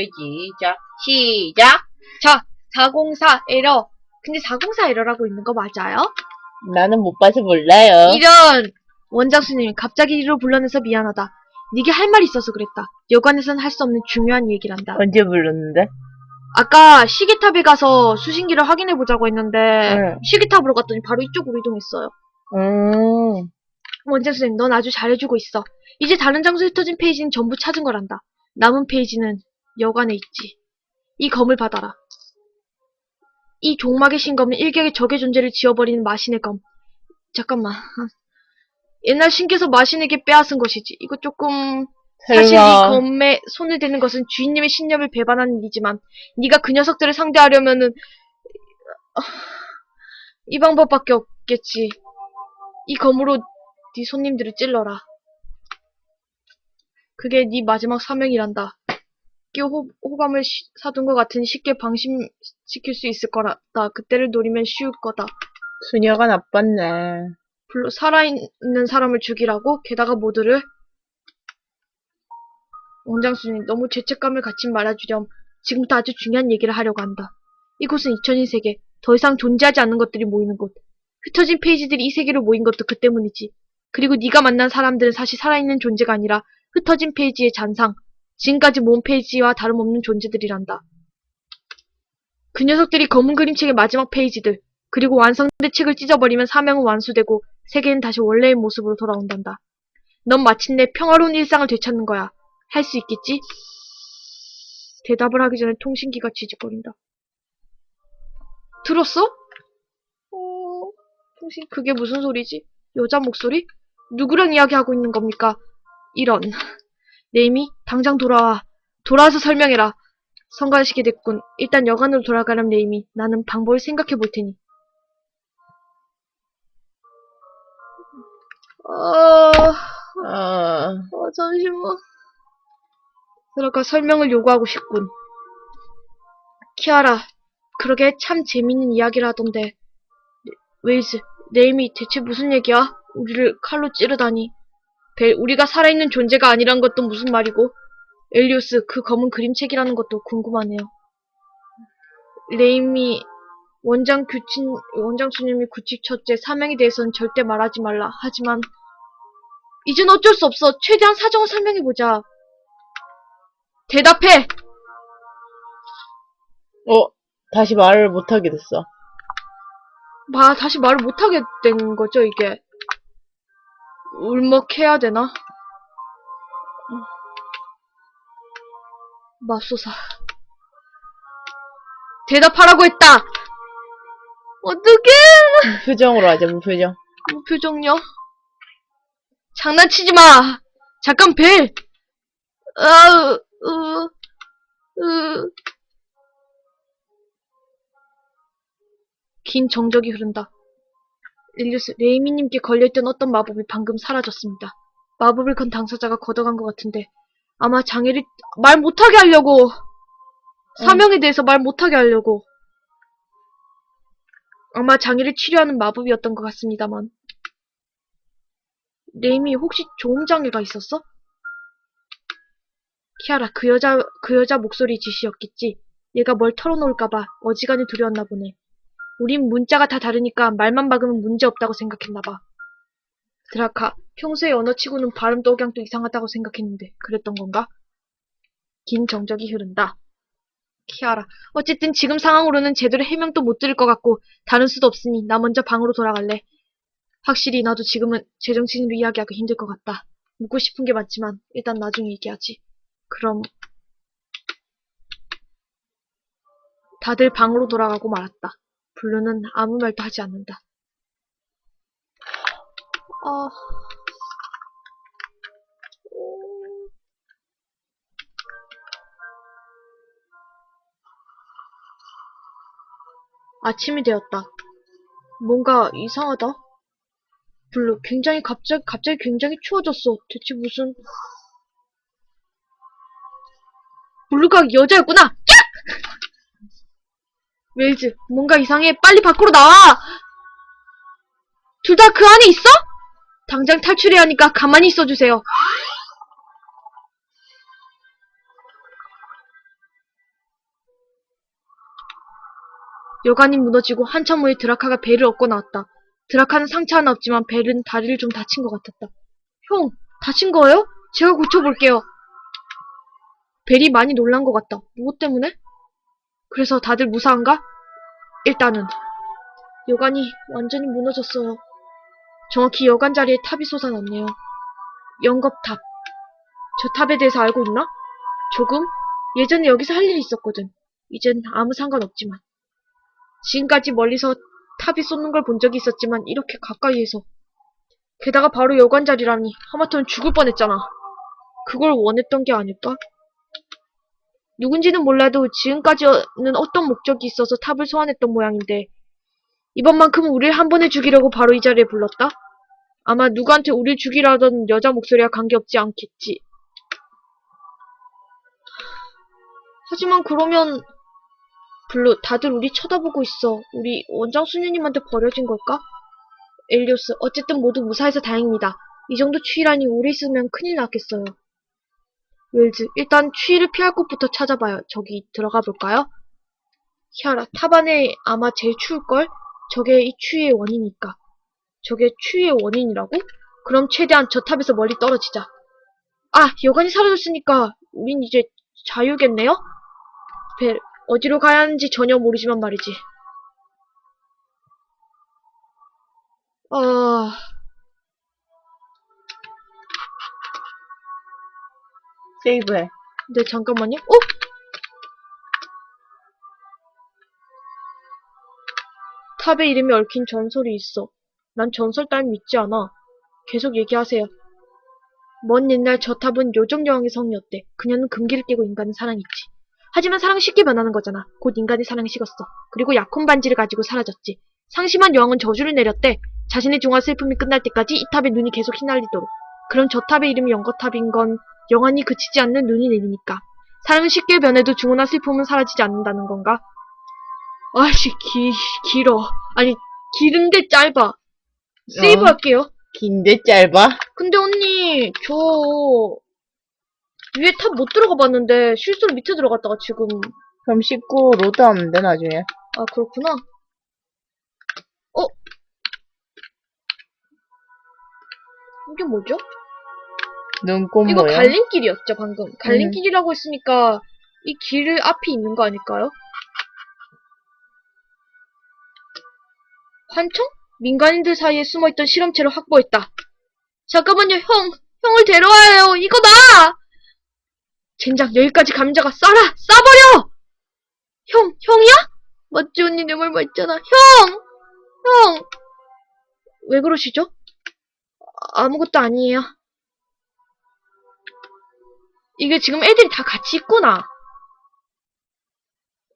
시작. 시작. 자, 404 에러. 근데 404 에러라고 있는 거 맞아요? 나는 못 봐서 몰라요. 이런! 원장수님, 갑자기 이리로 불러내서 미안하다. 네게 할 말이 있어서 그랬다. 여관에선 할 수 없는 중요한 얘기란다. 언제 불렀는데? 아까 시계탑에 가서 수신기를 확인해보자고 했는데 응. 시계탑으로 갔더니 바로 이쪽으로 이동했어요. 음. 원장수님, 넌 아주 잘해주고 있어. 이제 다른 장소에 흩어진 페이지는 전부 찾은 거란다. 남은 페이지는 여관에 있지. 이 검을 받아라. 이 종막의 신검은 일격에 적의 존재를 지워버리는 마신의 검. 잠깐만. 옛날 신께서 마신에게 빼앗은 것이지. 이거 조금... 사실 이 검에 손을 대는 것은 주인님의 신념을 배반하는 일이지만 네가 그 녀석들을 상대하려면은 이 방법밖에 없겠지. 이 검으로 네 손님들을 찔러라. 그게 네 마지막 사명이란다. 끼 호감을 사둔 것 같으니 쉽게 방심시킬 수 있을 거다. 그때를 노리면 쉬울 거다. 수녀가 나빴네. 살아있는 사람을 죽이라고? 게다가 모두를? 원장수님, 너무 죄책감을 갖지 말아주렴. 지금부터 아주 중요한 얘기를 하려고 한다. 이곳은 잊혀진 세계, 더 이상 존재하지 않는 것들이 모이는 곳. 흩어진 페이지들이 이 세계로 모인 것도 그 때문이지. 그리고 네가 만난 사람들은 사실 살아있는 존재가 아니라 흩어진 페이지의 잔상, 지금까지 모은 페이지와 다름없는 존재들이란다. 그 녀석들이 검은 그림책의 마지막 페이지들, 그리고 완성된 책을 찢어버리면 사명은 완수되고 세계는 다시 원래의 모습으로 돌아온단다. 넌 마침내 평화로운 일상을 되찾는 거야. 할 수 있겠지? 대답을 하기 전에 통신기가 쥐직거린다. 들었어? 통신 그게 무슨 소리지? 여자 목소리? 누구랑 이야기하고 있는 겁니까? 이런. 네이미, 당장 돌아와. 돌아와서 설명해라. 성가시게 됐군. 일단 여관으로 돌아가렴, 네이미. 나는 방법을 생각해 볼 테니. 잠시만. 그러니까 설명을 요구하고 싶군. 키아라, 그러게 참 재밌는 이야기를 하던데. 웨이즈, 네이미, 대체 무슨 얘기야? 우리를 칼로 찌르다니. 벨, 우리가 살아있는 존재가 아니란 것도 무슨 말이고? 엘리오스, 그 검은 그림책이라는 것도 궁금하네요. 네이미, 원장수님이 규칙 첫째, 사명에 대해서는 절대 말하지 말라. 하지만, 이젠 어쩔 수 없어. 최대한 사정을 설명해보자. 대답해! 다시 말을 못하게 됐어. 다시 말을 못하게 된 거죠, 이게. 울먹해야 되나? 맙소사. 대답하라고 했다! 어떡해! 무표정으로 하자, 무표정. 무표정요? 장난치지 마! 잠깐, 벨! 긴 정적이 흐른다. 릴리우스, 레이미님께 걸려있던 어떤 마법이 방금 사라졌습니다. 마법을 건 당사자가 걷어간 것 같은데 아마 장애를 말 못하게 하려고 사명에 대해서 말 못하게 하려고 아마 장애를 치료하는 마법이었던 것 같습니다만 레이미 혹시 조음장애가 있었어? 키아라, 그 여자 목소리 짓이었겠지. 얘가 뭘 털어놓을까봐 어지간히 두려웠나 보네. 우린 문자가 다 다르니까 말만 박으면 문제없다고 생각했나봐. 드라카, 평소에 언어치고는 발음도 억양도 이상하다고 생각했는데 그랬던 건가? 긴 정적이 흐른다. 키아라, 어쨌든 지금 상황으로는 제대로 해명도 못 들을 것 같고 다른 수도 없으니 나 먼저 방으로 돌아갈래. 확실히 나도 지금은 제정신으로 이야기하기 힘들 것 같다. 묻고 싶은 게 많지만 일단 나중에 얘기하지. 그럼 다들 방으로 돌아가고 말았다. 블루는 아무 말도 하지 않는다. 아침이 되었다. 뭔가 이상하다. 블루, 갑자기 굉장히 추워졌어. 대체 무슨... 블루가 여자였구나! 야! 웨일즈, 뭔가 이상해. 빨리 밖으로 나와! 둘 다 그 안에 있어? 당장 탈출해야 하니까 가만히 있어주세요. 여관이 무너지고 한참 후에 드라카가 벨을 얻고 나왔다. 드라카는 상처 하나 없지만 벨은 다리를 좀 다친 것 같았다. 형, 다친 거예요? 제가 고쳐볼게요. 벨이 많이 놀란 것 같다. 무엇 때문에? 그래서 다들 무사한가? 일단은 여관이 완전히 무너졌어요. 정확히 여관 자리에 탑이 솟아났네요. 영겁탑. 저 탑에 대해서 알고 있나? 조금? 예전에 여기서 할 일이 있었거든. 이젠 아무 상관없지만. 지금까지 멀리서 탑이 쏟는 걸 본 적이 있었지만 이렇게 가까이에서. 게다가 바로 여관 자리라니 하마터면 죽을 뻔했잖아. 그걸 원했던 게 아닐까? 누군지는 몰라도 지금까지는 어떤 목적이 있어서 탑을 소환했던 모양인데 이번만큼은 우릴 한 번에 죽이려고 바로 이 자리에 불렀다? 아마 누구한테 우릴 죽이라던 여자 목소리와 관계없지 않겠지. 하지만 그러면 블루, 다들 우리 쳐다보고 있어. 우리 원장 수녀님한테 버려진 걸까? 엘리오스, 어쨌든 모두 무사해서 다행입니다. 이 정도 추위라니 오래 있으면 큰일 났겠어요. 웰즈, 일단 추위를 피할 곳부터 찾아봐요. 저기 들어가 볼까요? 히아라, 탑 안에 아마 제일 추울걸? 저게 이 추위의 원인이니까. 저게 추위의 원인이라고? 그럼 최대한 저 탑에서 멀리 떨어지자. 아, 여관이 사라졌으니까 우린 이제 자유겠네요? 벨, 어디로 가야 하는지 전혀 모르지만 말이지. 세이브해. 네, 잠깐만요. 탑의 이름이 얽힌 전설이 있어. 난 전설 따윈 믿지 않아. 계속 얘기하세요. 먼 옛날 저 탑은 요정여왕의 성이었대. 그녀는 금기를 끼고 인간을 사랑했지. 하지만 사랑은 쉽게 변하는 거잖아. 곧 인간의 사랑이 식었어. 그리고 약혼 반지를 가지고 사라졌지. 상심한 여왕은 저주를 내렸대. 자신의 중화 슬픔이 끝날 때까지 이 탑의 눈이 계속 휘날리도록. 그럼 저 탑의 이름이 영거탑인 건 영원히 그치지 않는 눈이 내리니까. 사랑은 쉽게 변해도 중후나 슬픔은 사라지지 않는다는 건가? 아씨, 길어. 아니, 길은데 짧아. 세이브 할게요. 긴데 짧아? 근데 언니, 저 위에 탑 못 들어가 봤는데 실수로 밑에 들어갔다가 지금. 그럼 씻고 로드하면 돼, 나중에. 아, 그렇구나. 이게 뭐죠? 눈꽃 이거 모양. 갈림길이었죠, 방금. 갈림길이라고 했으니까 이 길 앞이 있는 거 아닐까요? 환청? 민간인들 사이에 숨어있던 실험체를 확보했다. 잠깐만요, 형을 데려와야 해요. 이거 나! 젠장, 여기까지 감자가 싸버려! 형이야? 맞지, 언니 내 말 맞잖아. 형! 왜 그러시죠? 아무것도 아니에요. 이게 지금 애들이 다 같이 있구나.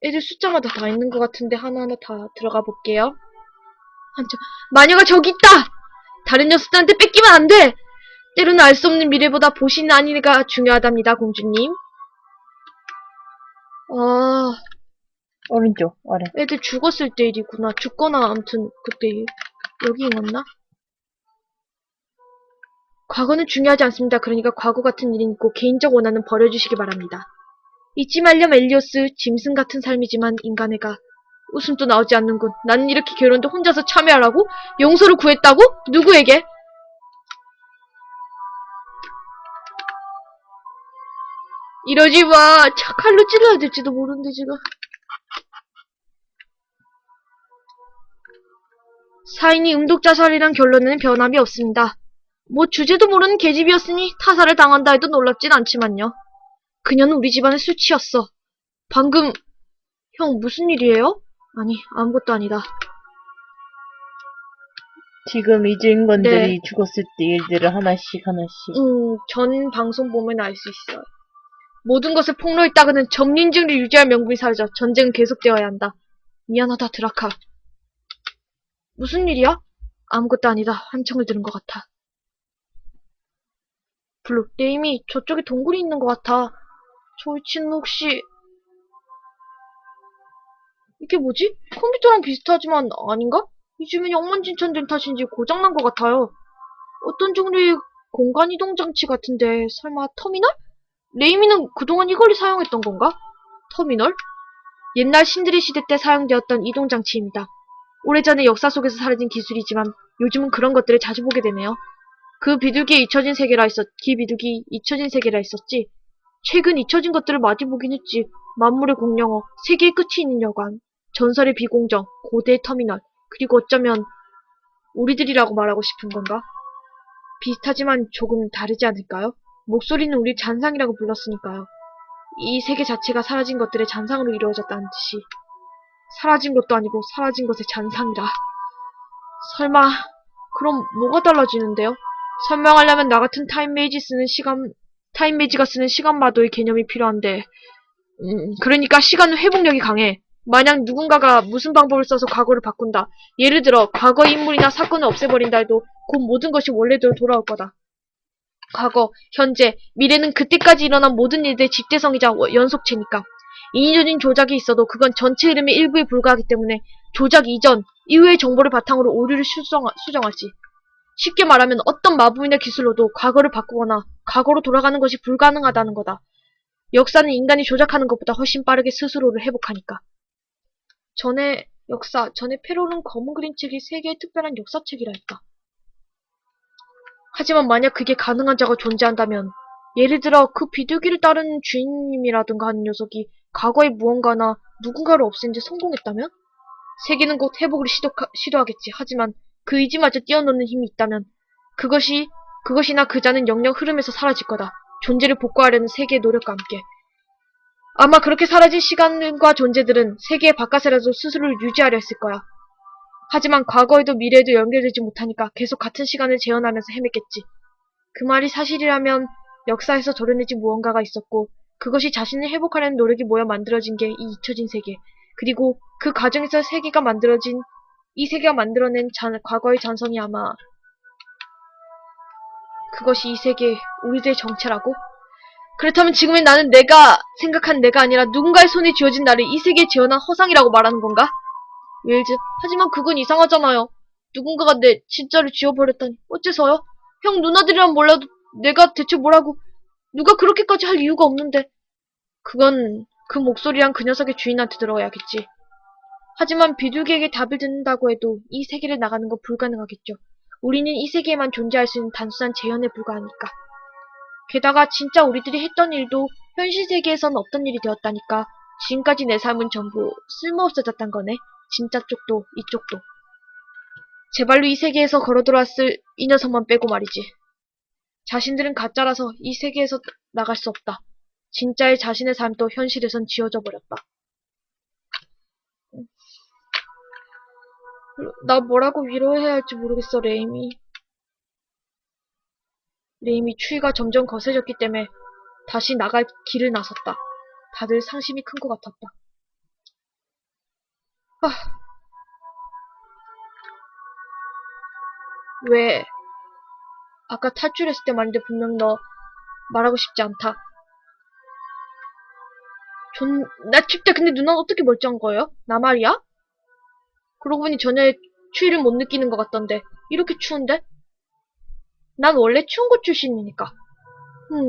애들 숫자마다 다 있는 것 같은데 하나하나 다 들어가 볼게요. 마녀가 저기 있다! 다른 녀석들한테 뺏기면 안 돼! 때로는 알 수 없는 미래보다 보시는 안위가 중요하답니다, 공주님. 오른쪽, 아래. 애들 죽었을 때 일이구나. 죽거나 아무튼 그때 일. 여기 있었나? 과거는 중요하지 않습니다. 그러니까 과거 같은 일은 있고 개인적 원한은 버려주시기 바랍니다. 잊지 말렴 엘리오스. 짐승 같은 삶이지만 인간애가. 웃음도 나오지 않는군. 나는 이렇게 괴로운데 혼자서 참여하라고? 용서를 구했다고? 누구에게? 이러지 마. 칼로 찔러야 될지도 모르는데 지금. 사인이 음독자살이란 결론에는 변함이 없습니다. 뭐 주제도 모르는 계집이었으니 타살을 당한다 해도 놀랍진 않지만요. 그녀는 우리 집안의 수치였어. 방금... 형 무슨 일이에요? 아니 아무것도 아니다. 지금 이 주인공들이 네. 죽었을 때 일들을 하나씩. 전 방송 보면 알 수 있어요. 모든 것을 폭로했다가는 점린증을 유지할 명분이 사라져. 전쟁은 계속되어야 한다. 미안하다 드라카. 무슨 일이야? 아무것도 아니다. 환청을 들은 것 같아. 블루, 네임이 저쪽에 동굴이 있는 것 같아. 저 위치는 혹시... 이게 뭐지? 컴퓨터랑 비슷하지만 아닌가? 이 주변이 엉망진창된 탓인지 고장난 것 같아요. 어떤 종류의 공간이동 장치 같은데 설마 터미널? 레이미는 그동안 이걸 사용했던 건가? 터미널? 옛날 신들의 시대 때 사용되었던 이동장치입니다. 오래전에 역사 속에서 사라진 기술이지만 요즘은 그런 것들을 자주 보게 되네요. 그 비둘기에 잊혀진 세계라 비둘기 잊혀진 세계라 했었지. 최근 잊혀진 것들을 많이 보긴 했지. 만물의 공룡어, 세계의 끝이 있는 여관, 전설의 비공정, 고대의 터미널, 그리고 어쩌면 우리들이라고 말하고 싶은 건가? 비슷하지만 조금 다르지 않을까요? 목소리는 우리 잔상이라고 불렀으니까요. 이 세계 자체가 사라진 것들의 잔상으로 이루어졌다는 뜻이. 사라진 것도 아니고 사라진 것의 잔상이라. 설마 그럼 뭐가 달라지는데요? 설명하려면 나 같은 타임메이지가 쓰는 시간마도의 개념이 필요한데, 그러니까 시간은 회복력이 강해. 만약 누군가가 무슨 방법을 써서 과거를 바꾼다. 예를 들어 과거의 인물이나 사건을 없애버린다 해도 곧 모든 것이 원래대로 돌아올 거다. 과거, 현재, 미래는 그때까지 일어난 모든 일들의 집대성이자 연속체니까. 인위적인 조작이 있어도 그건 전체 흐름의 일부에 불과하기 때문에 조작 이전, 이후의 정보를 바탕으로 오류를 수정하지. 쉽게 말하면 어떤 마법이나 기술로도 과거를 바꾸거나 과거로 돌아가는 것이 불가능하다는 거다. 역사는 인간이 조작하는 것보다 훨씬 빠르게 스스로를 회복하니까. 전에 페로는 검은 그림 책이 세계의 특별한 역사책이라 했다. 하지만 만약 그게 가능한 자가 존재한다면, 예를 들어 그 비둘기를 따르는 주인님이라든가 하는 녀석이 과거의 무언가나 누군가를 없앤 데 성공했다면? 세계는 곧 회복을 시도하겠지. 하지만 그 의지마저 뛰어넘는 힘이 있다면 그것이나 그자는 영영 흐름에서 사라질 거다. 존재를 복구하려는 세계의 노력과 함께. 아마 그렇게 사라진 시간과 존재들은 세계의 바깥에라도 스스로를 유지하려 했을 거야. 하지만 과거에도 미래에도 연결되지 못하니까 계속 같은 시간을 재현하면서 헤맸겠지. 그 말이 사실이라면 역사에서 도려내진 무언가가 있었고 그것이 자신을 회복하려는 노력이 모여 만들어진 게 이 잊혀진 세계. 그리고 그 과정에서 이 세계가 만들어낸 과거의 잔성이 아마 그것이 이 세계, 우리들의 정체라고? 그렇다면 지금의 나는 내가 생각한 내가 아니라 누군가의 손에 쥐어진 나를 이 세계에 재현한 허상이라고 말하는 건가? 웰즈, 하지만 그건 이상하잖아요. 누군가가 내 진짜를 쥐어버렸다니. 어째서요? 형 누나들이란 몰라도 내가 대체 뭐라고. 누가 그렇게까지 할 이유가 없는데. 그건 그 목소리랑 그 녀석의 주인한테 들어야겠지. 하지만 비둘기에게 답을 듣는다고 해도 이 세계를 나가는 건 불가능하겠죠. 우리는 이 세계에만 존재할 수 있는 단순한 재현에 불과하니까. 게다가 진짜 우리들이 했던 일도 현실 세계에선 없던 일이 되었다니까. 지금까지 내 삶은 전부 쓸모없어졌단 거네. 진짜 쪽도 이쪽도. 제발로 이 세계에서 걸어 들어왔을 이 녀석만 빼고 말이지. 자신들은 가짜라서 이 세계에서 나갈 수 없다. 진짜의 자신의 삶도 현실에선 지워져 버렸다. 나 뭐라고 위로해야 할지 모르겠어, 레이미. 레이미 추위가 점점 거세졌기 때문에 다시 나갈 길을 나섰다. 다들 상심이 큰 것 같았다. 왜? 아까 탈출했을 때 말인데 분명 너 말하고 싶지 않다. 나 춥대. 근데 누나는 어떻게 멀쩡한 거예요? 나 말이야? 그러고 보니 전에 추위를 못 느끼는 것 같던데. 이렇게 추운데? 난 원래 추운 곳 출신이니까.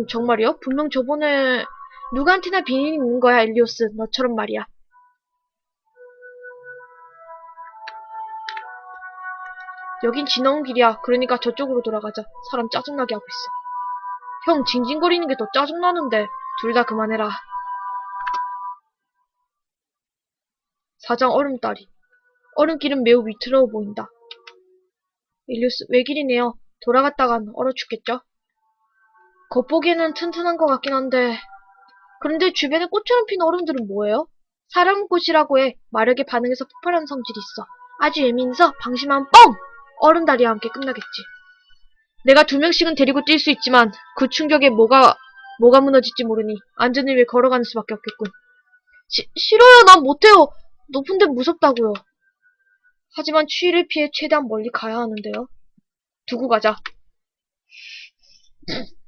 정말이요? 분명 저번에 누구한테나 비밀이 있는 거야, 엘리오스. 너처럼 말이야. 여긴 지나온 길이야. 그러니까 저쪽으로 돌아가자. 사람 짜증나게 하고 있어. 형, 징징거리는 게 더 짜증나는데. 둘 다 그만해라. 사장 얼음다리. 얼음길은 매우 위태로워 보인다. 엘리오스, 외길이네요. 돌아갔다간 얼어 죽겠죠? 겉보기에는 튼튼한 것 같긴 한데. 그런데 주변에 꽃처럼 핀 얼음들은 뭐예요? 사람 꽃이라고 해. 마력에 반응해서 폭발하는 성질이 있어. 아주 예민해서 방심하면 뻥! 얼음다리와 함께 끝나겠지. 내가 2명씩은 데리고 뛸 수 있지만 그 충격에 뭐가 무너질지 모르니 안전을 위해 걸어가는 수밖에 없겠군. 싫어요. 난 못해요. 높은 데는 무섭다고요. 하지만 추위를 피해 최대한 멀리 가야 하는데요. 두고 가자.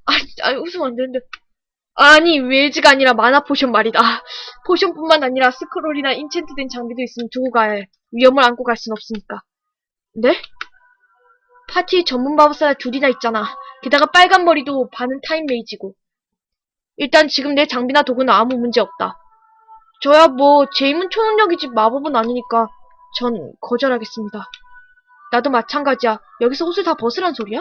아니 웃으면 안 되는데. 아니 웰즈가 아니라 마나 포션 말이다. 포션뿐만 아니라 스크롤이나 인챈트된 장비도 있으면 두고 가야 해. 위험을 안고 갈 순 없으니까. 네? 파티에 전문 마법사가 둘이나 있잖아. 게다가 빨간 머리도 반은 타임메이지고. 일단 지금 내 장비나 도구는 아무 문제 없다. 저야 뭐 제 힘은 초능력이지 마법은 아니니까 전 거절하겠습니다. 나도 마찬가지야. 여기서 옷을 다 벗으란 소리야?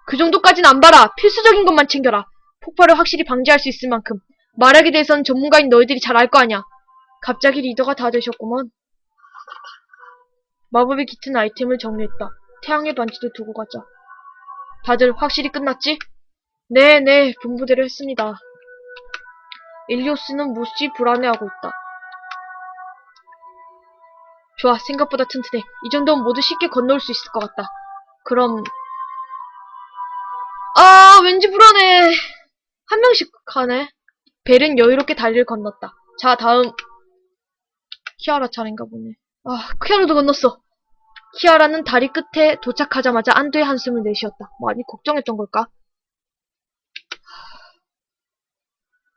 그 정도까진 안 봐라. 필수적인 것만 챙겨라. 폭발을 확실히 방지할 수 있을 만큼. 말하게 대해서는 전문가인 너희들이 잘 알 거 아냐. 갑자기 리더가 다 되셨구먼. 마법의 깃튼 아이템을 정리했다. 태양의 반지도 두고 가자. 다들 확실히 끝났지? 네, 분부대로 했습니다. 일리오스는 몹시 불안해하고 있다. 좋아, 생각보다 튼튼해. 이 정도면 모두 쉽게 건너올 수 있을 것 같다. 그럼... 아, 왠지 불안해. 한 명씩 가네. 벨은 여유롭게 다리를 건넜다. 자, 다음... 키아라 차례인가 보네. 아, 키아라도 건넜어. 키아라는 다리 끝에 도착하자마자 안도의 한숨을 내쉬었다. 많이 걱정했던 걸까?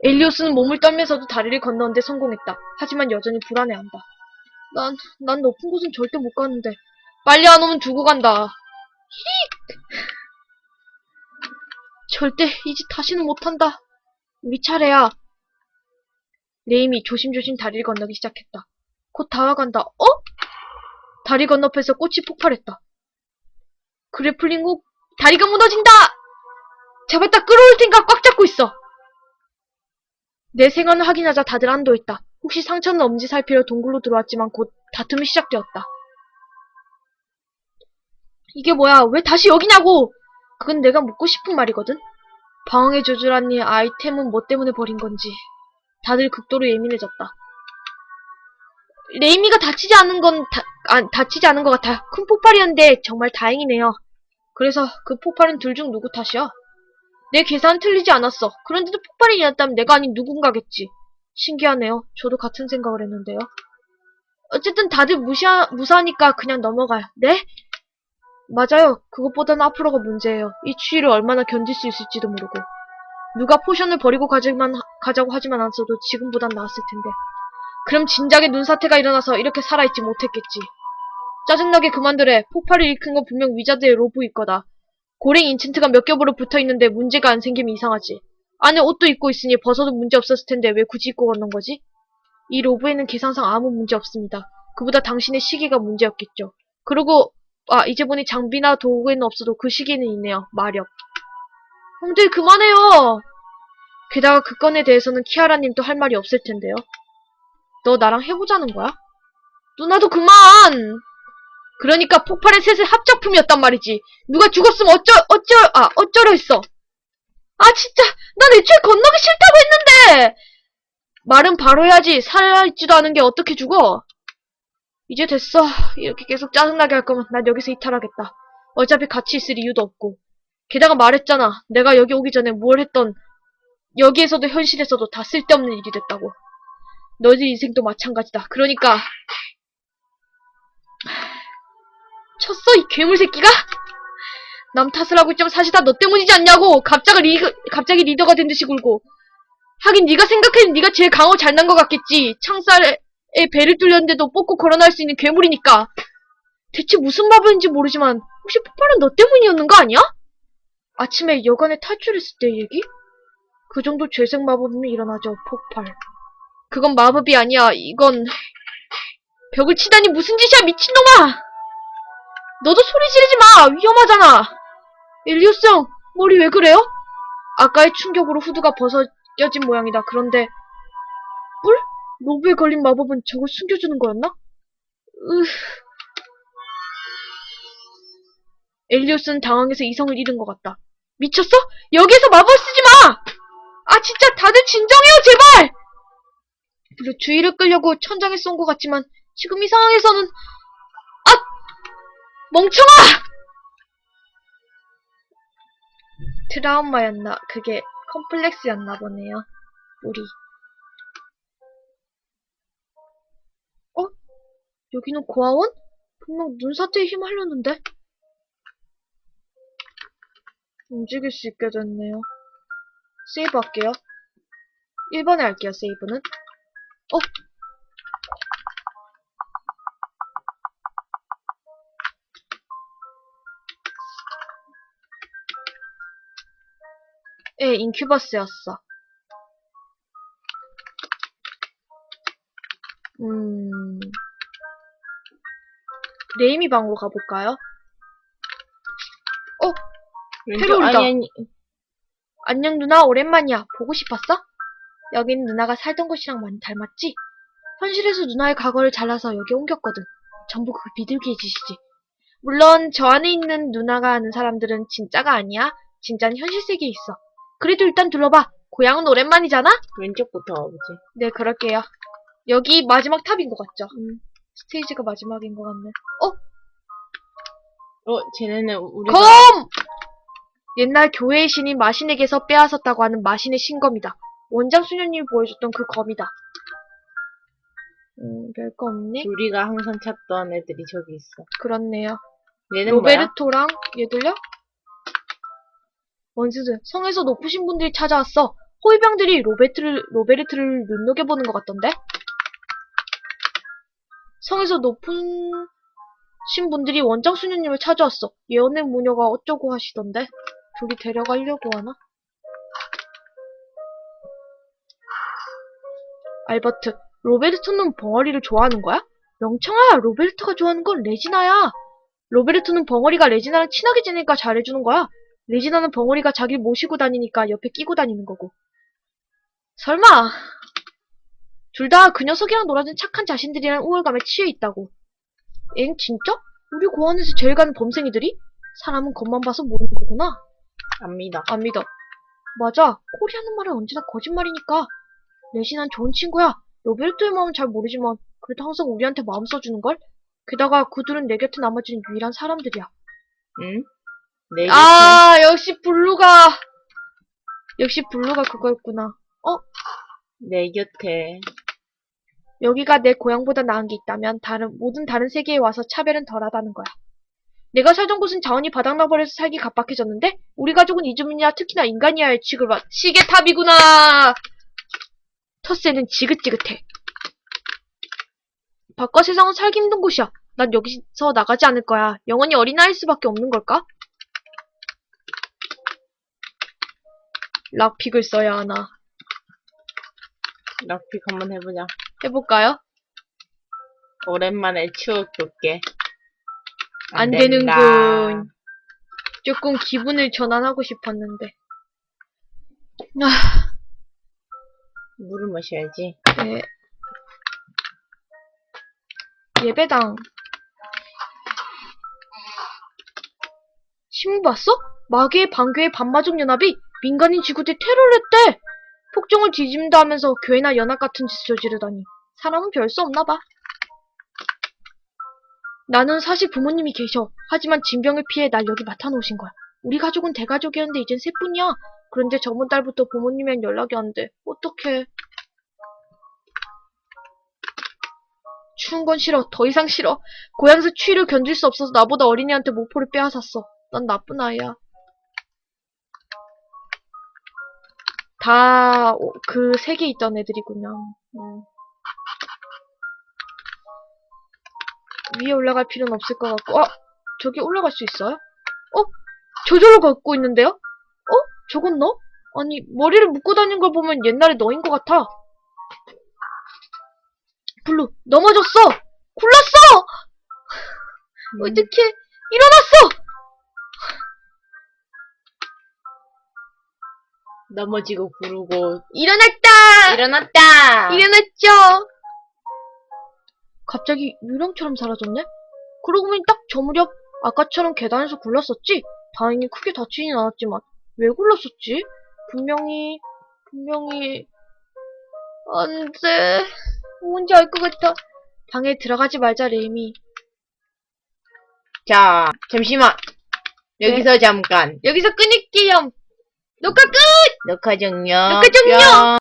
엘리오스는 몸을 떨면서도 다리를 건너는데 성공했다. 하지만 여전히 불안해한다. 난 높은 곳은 절대 못 가는데. 빨리 안 오면 두고 간다. 히익! 절대 이 짓 다시는 못한다. 우리 차례야. 레임이 조심조심 다리를 건너기 시작했다. 곧 다가간다. 어? 다리 건너편에서 꽃이 폭발했다. 그래플링 후 다리가 무너진다! 잡았다 끌어올 테니까 꽉 잡고 있어. 내 생활을 확인하자 다들 안도했다. 혹시 상처는 없는지 살피려 동굴로 들어왔지만 곧 다툼이 시작되었다. 이게 뭐야? 왜 다시 여기냐고! 그건 내가 묻고 싶은 말이거든? 방황의 저주라니 아이템은 뭐 때문에 버린 건지. 다들 극도로 예민해졌다. 레이미가 다치지 않은 것 같아. 큰 폭발이었는데 정말 다행이네요. 그래서 그 폭발은 둘 중 누구 탓이야? 내 계산 틀리지 않았어. 그런데도 폭발이 일어났다면 내가 아닌 누군가겠지. 신기하네요. 저도 같은 생각을 했는데요. 어쨌든 다들 무사하니까 그냥 넘어가요. 네? 맞아요. 그것보다는 앞으로가 문제예요. 이 추위를 얼마나 견딜 수 있을지도 모르고. 누가 포션을 버리고 가자고 하지만 않았어도 지금보단 나았을 텐데. 그럼 진작에 눈사태가 일어나서 이렇게 살아있지 못했겠지. 짜증나게 그만두래. 폭발을 일으킨 건 분명 위자드의 로브일 거다. 고랭 인챈트가 몇 겹으로 붙어있는데 문제가 안 생기면 이상하지. 안에 옷도 입고 있으니 벗어도 문제 없었을 텐데 왜 굳이 입고 걷는 거지? 이 로브에는 계산상 아무 문제 없습니다. 그보다 당신의 시기가 문제였겠죠. 그리고 이제 보니 장비나 도구에는 없어도 그 시기는 있네요. 마력. 형들 그만해요. 게다가 그 건에 대해서는 키아라님도 할 말이 없을 텐데요. 너 나랑 해보자는 거야? 누나도 그만! 그러니까 폭발의 셋의 합작품이었단 말이지. 누가 죽었으면 어쩌려 했어. 아, 진짜! 난 애초에 건너기 싫다고 했는데! 말은 바로 해야지. 살아있지도 않은 게 어떻게 죽어? 이제 됐어. 이렇게 계속 짜증나게 할 거면 난 여기서 이탈하겠다. 어차피 같이 있을 이유도 없고. 게다가 말했잖아. 내가 여기 오기 전에 뭘 했던 여기에서도 현실에서도 다 쓸데없는 일이 됐다고. 너희들 인생도 마찬가지다. 그러니까 쳤어 이 괴물 새끼가? 남 탓을 하고 있자면 사실 다 너 때문이지 않냐고. 갑자기 리더가 된 듯이 굴고. 하긴 네가 생각해도 네가 제일 강하고 잘난 것 같겠지. 창살에 배를 뚫렸는데도 뽑고 걸어날 수 있는 괴물이니까. 대체 무슨 마법인지 모르지만 혹시 폭발은 너 때문이었는 거 아니야? 아침에 여관에 탈출했을 때 얘기? 그 정도 죄색 마법이면 일어나죠. 폭발. 그건 마법이 아니야. 이건 벽을 치다니 무슨 짓이야 미친놈아. 너도 소리 지르지 마. 위험하잖아. 엘리오스 형, 머리 왜 그래요? 아까의 충격으로 후드가 벗어진 모양이다. 그런데 뿔? 로브에 걸린 마법은 저걸 숨겨주는 거였나? 엘리오스는 당황해서 이성을 잃은 것 같다. 미쳤어? 여기에서 마법 쓰지 마! 아 진짜 다들 진정해요 제발! 물론 주의를 끌려고 천장에 쏜 것 같지만 지금 이 상황에서는 멍청아! 트라우마였나? 그게 컴플렉스였나 보네요. 우리. 여기는 고아원? 분명 눈사태에 휘말렸는데? 움직일 수 있게 됐네요. 세이브 할게요. 1번에 할게요, 세이브는. 인큐버스였어. 레이미 방으로 가볼까요? 왼쪽, 페로리다. 아니. 안녕 누나, 오랜만이야. 보고 싶었어? 여긴 누나가 살던 곳이랑 많이 닮았지? 현실에서 누나의 과거를 잘라서 여기 옮겼거든. 전부 그 비둘기의 짓이지. 물론 저 안에 있는 누나가 아는 사람들은 진짜가 아니야. 진짜는 현실 세계에 있어. 그래도 일단 둘러봐. 고향은 오랜만이잖아? 왼쪽부터 가보지. 네, 그럴게요. 여기 마지막 탑인 것 같죠? 스테이지가 마지막인 것 같네. 쟤네는 우리가. 검! 옛날 교회의 신이 마신에게서 빼앗았다고 하는 마신의 신검이다. 원장 수녀님이 보여줬던 그 검이다. 별거 없네. 우리가 항상 찾던 애들이 저기 있어. 그렇네요. 얘는 뭐야? 로베르토랑 얘들요? 원스드, 성에서 높으신 분들이 찾아왔어. 호위병들이 로베르트를 눈여겨보는 것 같던데? 성에서 높으신 분들이 원장 수녀님을 찾아왔어. 예언의 무녀가 어쩌고 하시던데? 둘이 데려가려고 하나? 알버트, 로베르토는 벙어리를 좋아하는 거야? 명청아, 로베르토가 좋아하는 건 레지나야. 로베르토는 벙어리가 레지나랑 친하게 지내니까 잘해주는 거야. 레지나는 벙어리가 자기를 모시고 다니니까 옆에 끼고 다니는 거고. 설마 둘 다 그 녀석이랑 놀아준 착한 자신들이란 우월감에 취해 있다고. 엥, 진짜? 우리 고원에서 제일 가는 범생이들이? 사람은 겉만 봐서 모르는 거구나. 안 믿어. 안 믿어. 맞아. 콜이 하는 말은 언제나 거짓말이니까. 레지난 좋은 친구야. 로베르토의 마음은 잘 모르지만 그래도 항상 우리한테 마음 써주는걸? 게다가 그들은 내 곁에 남아준 유일한 사람들이야. 응? 내 곁에. 역시 블루가 그거였구나. 내 곁에. 여기가 내 고향보다 나은 게 있다면 모든 다른 세계에 와서 차별은 덜하다는 거야. 내가 살던 곳은 자원이 바닥나버려서 살기 각박해졌는데 우리 가족은 이주민이야 특히나 인간이야의 취급을 받. 시계탑이구나. 텃세는 지긋지긋해. 바깥 세상은 살기 힘든 곳이야. 난 여기서 나가지 않을 거야. 영원히 어린아이일 수밖에 없는 걸까? 락픽을 써야 하나. 락픽 한번 해보자. 해볼까요? 오랜만에 추억 돋게. 안 된다. 되는군. 조금 기분을 전환하고 싶었는데. 물을 마셔야지. 네. 예배당. 신문 봤어? 마귀의 반교의 반마족 연합이 민간인 지구대에 테러를 했대. 폭정을 뒤집는다 하면서 교회나 연합 같은 짓을 저지르다니. 사람은 별 수 없나 봐. 나는 사실 부모님이 계셔. 하지만 징병을 피해 날 여기 맡아놓으신 거야. 우리 가족은 대가족이었는데 이젠 셋뿐이야. 그런데 저번 달부터 부모님이랑 연락이 안 돼. 어떡해. 추운 건 싫어. 더 이상 싫어. 고향에서 추위를 견딜 수 없어서 나보다 어린이한테 모포를 빼앗았어. 난 나쁜 아이야. 다 그 색에 있던 애들이군요. 위에 올라갈 필요는 없을 것 같고. 저기 올라갈 수 있어요? 저절로 걷고 있는데요? 저건 너? 아니, 머리를 묶고 다니는 걸 보면 옛날에 너인 것 같아. 블루, 넘어졌어! 굴렀어! 어떡해, 일어났어! 넘어지고 구르고. 일어났다! 일어났다! 일어났죠? 갑자기 유령처럼 사라졌네? 그러고 보니 딱 저 무렵 아까처럼 계단에서 굴렀었지? 다행히 크게 다치진 않았지만 왜 굴렀었지? 분명히 안 돼. 뭔지 알 것 같아. 방에 들어가지 말자, 레이미. 자, 잠시만. 여기서 잠깐. 여기서 끊을게요. 녹화 끝! 녹화 종료. 녹화 종료! 뿅.